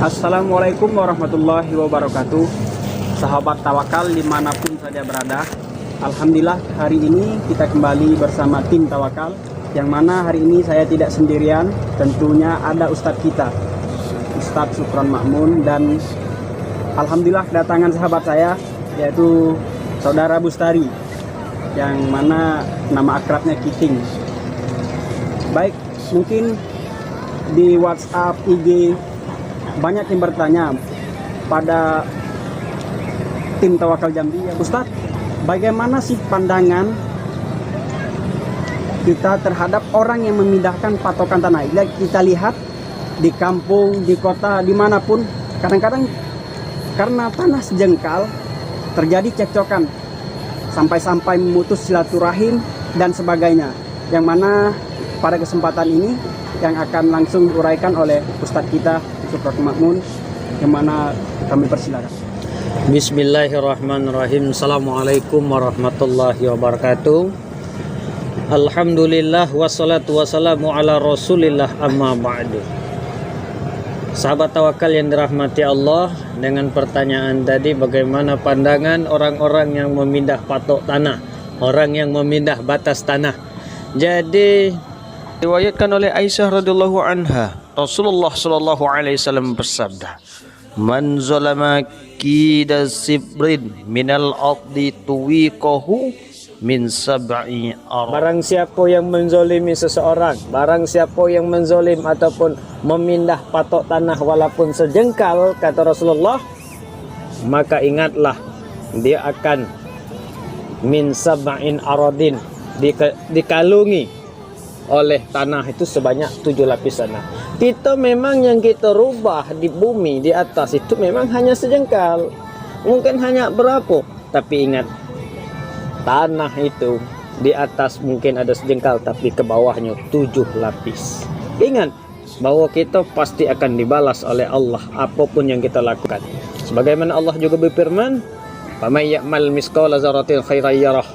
Assalamualaikum warahmatullahi wabarakatuh. Sahabat tawakal dimanapun saja berada, alhamdulillah hari ini kita kembali bersama tim tawakal, yang mana hari ini saya tidak sendirian. Tentunya ada Ustadz kita, Ustadz Sukron Makmun, dan alhamdulillah kedatangan sahabat saya yaitu Saudara Bustari, yang mana nama akrabnya Kiting. Baik, mungkin di WhatsApp, IG banyak yang bertanya pada tim Tawakal Jambi, ya Ustadz, bagaimana sih pandangan kita terhadap orang yang memindahkan patokan tanah? Kita lihat di kampung, di kota, dimanapun, kadang-kadang karena tanah sejengkal terjadi cekcokan sampai-sampai memutus silaturahim dan sebagainya, yang mana pada kesempatan ini yang akan langsung diuraikan oleh Ustadz kita Sukron Makmun, yang mana kami persilakan. Bismillahirrahmanirrahim. Assalamualaikum warahmatullahi wabarakatuh. Alhamdulillah wassalatu wassalamu ala rasulillah, amma ba'du. Sahabat tawakal yang dirahmati Allah, dengan pertanyaan tadi, bagaimana pandangan orang-orang yang memindah patok tanah, orang yang memindah batas tanah. Jadi diriwayatkan oleh Aisyah radhiyallahu anha, Rasulullah sallallahu alaihi wasallam bersabda, "Man zalama kida sibrin minal ardi tuwiqahu min sab'i ar." Barang siapa yang menzolimi seseorang, barang siapa yang menzolim ataupun memindah patok tanah walaupun sejengkal, kata Rasulullah, maka ingatlah dia akan min sab'in aradin, dikalungi oleh tanah itu sebanyak 7 lapis tanah. Kita memang yang kita rubah di bumi di atas itu memang hanya sejengkal, mungkin hanya berapa, tapi ingat, tanah itu di atas mungkin ada sejengkal, tapi ke bawahnya 7 lapis. Ingat bahwa kita pasti akan dibalas oleh Allah apapun yang kita lakukan. Sebagaimana Allah juga berfirman, "Faman ya'mal misqala dzarratin khairan yarah."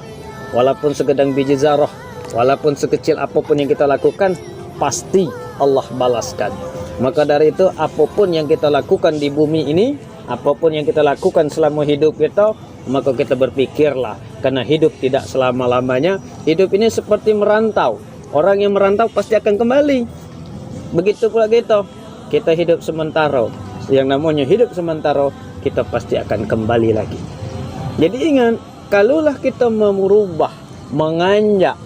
Walaupun segedang biji zarah, walaupun sekecil apapun yang kita lakukan, pasti Allah balaskan. Maka dari itu, apapun yang kita lakukan di bumi ini, apapun yang kita lakukan selama hidup kita, maka kita berpikirlah, karena hidup tidak selama-lamanya. Hidup ini seperti merantau. Orang yang merantau pasti akan kembali. Begitu pula kita hidup sementara. Yang namanya hidup sementara, kita pasti akan kembali lagi. Jadi ingat, kalaulah kita merubah, menganjak,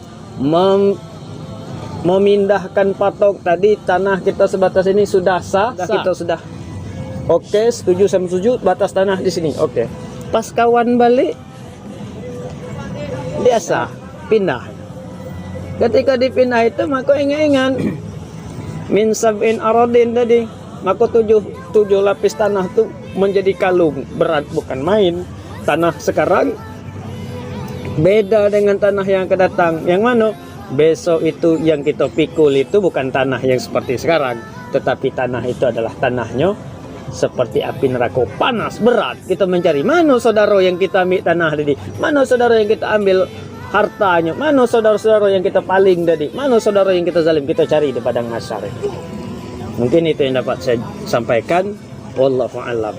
memindahkan patok tadi, tanah kita sebatas ini sudah sah, kita sudah oke, setuju sama setuju, batas tanah di sini oke. Pas kawan balik, biasa pindah. Ketika dipindah itu, maka ingat min sab'in aradin tadi, maka tujuh lapis tanah itu menjadi kalung. Berat, bukan main. Tanah sekarang beda dengan tanah yang akan datang. Yang mana? Besok itu yang kita pikul itu bukan tanah yang seperti sekarang, tetapi tanah itu adalah tanahnya seperti api neraka, panas, berat. Kita mencari, mana saudara yang kita ambil tanah tadi, mana saudara yang kita ambil hartanya, mana saudara-saudara yang kita paling tadi, mana saudara yang kita zalim. Kita cari di padang mahsyar. Mungkin itu yang dapat saya sampaikan. Wallahu a'lam.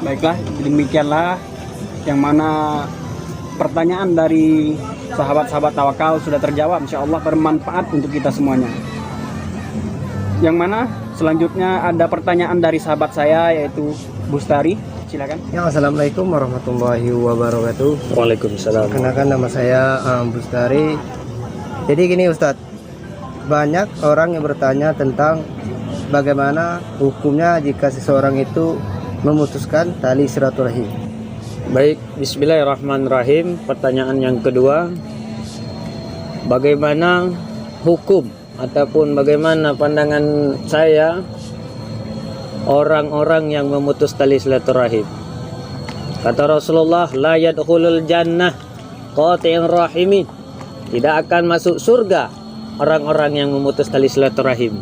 Baiklah, demikianlah yang mana pertanyaan dari sahabat-sahabat tawakal sudah terjawab, insya Allah bermanfaat untuk kita semuanya. Yang mana selanjutnya ada pertanyaan dari sahabat saya, yaitu Bustari. Silakan. Ya, assalamualaikum warahmatullahi wabarakatuh. Waalaikumsalam. Kenalkan, nama saya Bustari. Jadi gini Ustadz, banyak orang yang bertanya tentang bagaimana hukumnya jika seseorang itu memutuskan tali silaturahim. Baik, bismillahirrahmanirrahim. Pertanyaan yang kedua, bagaimana hukum ataupun bagaimana pandangan saya orang-orang yang memutus tali silaturahim? Kata Rasulullah, la yadkhulul jannah qati'in rahimi, tidak akan masuk surga orang-orang yang memutus tali silaturahim.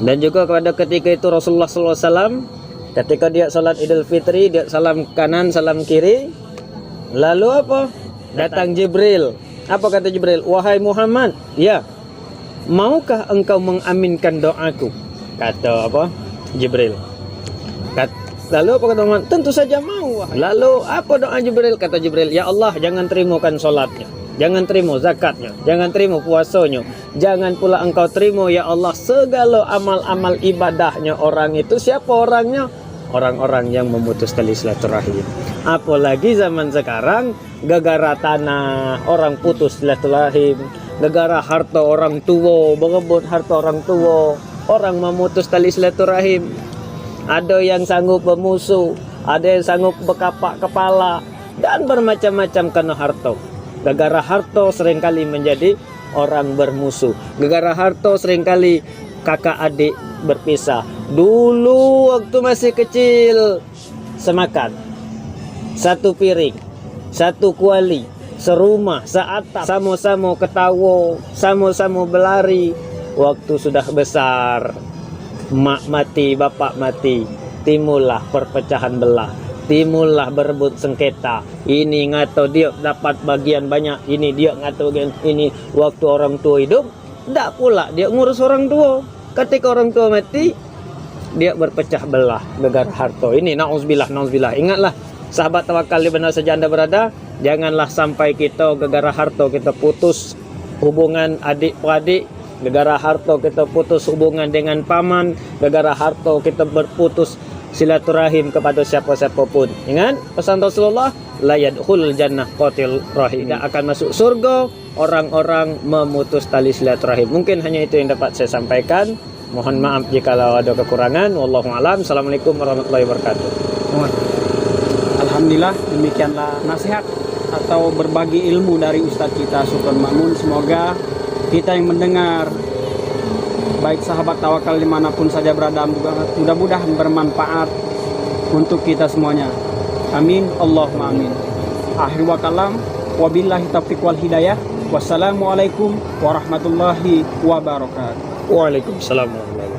Dan juga pada ketika itu Rasulullah SAW, ketika dia salat Idul Fitri, dia salam kanan, salam kiri. Lalu apa? Datang Jibril. Apa kata Jibril? Wahai Muhammad, ya, maukah engkau mengaminkan doaku? Kata apa? Jibril. Lalu apa kata Umar? Tentu saja mau. Lalu apa doa Jibril? Kata Jibril, ya Allah, jangan terimakan solatnya, jangan terima zakatnya, jangan terima puasanya, jangan pula engkau terima ya Allah segala amal-amal ibadahnya orang itu. Siapa orangnya? Orang-orang yang memutus tali silaturahim. Apalagi zaman sekarang, gara-gara tanah orang putus silaturahim, gara-gara harta orang tua, berebut harta orang tua, orang memutus tali silaturahim. Ada yang sanggup bermusuh, ada yang sanggup berkapak kepala, dan bermacam-macam karena harta. Gara-gara harta seringkali menjadi orang bermusuh. Gara-gara harta seringkali kakak adik berpisah. Dulu waktu masih kecil, semakan, satu piring, satu kuali, serumah, seatap, sama-sama ketawa, sama-sama berlari. Waktu sudah besar, mak mati, bapak mati, timbullah perpecahan belah, timbullah berebut sengketa. Ini ngato dia dapat bagian banyak, ini dia ngato bagian ini. Waktu orang tua hidup, tidak pula dia ngurus orang tua. Ketika orang tua mati, dia berpecah belah gara-gara harta. Ini nauzubillah, nauzubillah. Ingatlah sahabat tawakal di mana saja Anda berada, janganlah sampai kita gara-gara harta kita putus hubungan adik-beradik, gara-gara harta kita putus hubungan dengan paman, gara-gara harta kita berputus silaturahim kepada siapa-siapa pun. Ingat pesan Rasulullah, la yadkhulul jannah qatil rahim. Tidak akan masuk surga orang-orang memutus tali silaturahim. Mungkin hanya itu yang dapat saya sampaikan. Mohon maaf jika ada kekurangan. Wallahu a'lam. Assalamualaikum warahmatullahi wabarakatuh. Alhamdulillah, demikianlah nasihat atau berbagi ilmu dari Ustadz kita Sultan Ma'mun. Semoga kita yang mendengar, baik sahabat tawakal dimanapun saja berada, mudah-mudahan bermanfaat untuk kita semuanya. Amin, Allahumma amin. Akhir wa kalam, wabillahi taufiq wal hidayah. Wassalamualaikum warahmatullahi wabarakatuh. Waalaikumsalam warahmatullahi wabarakatuh.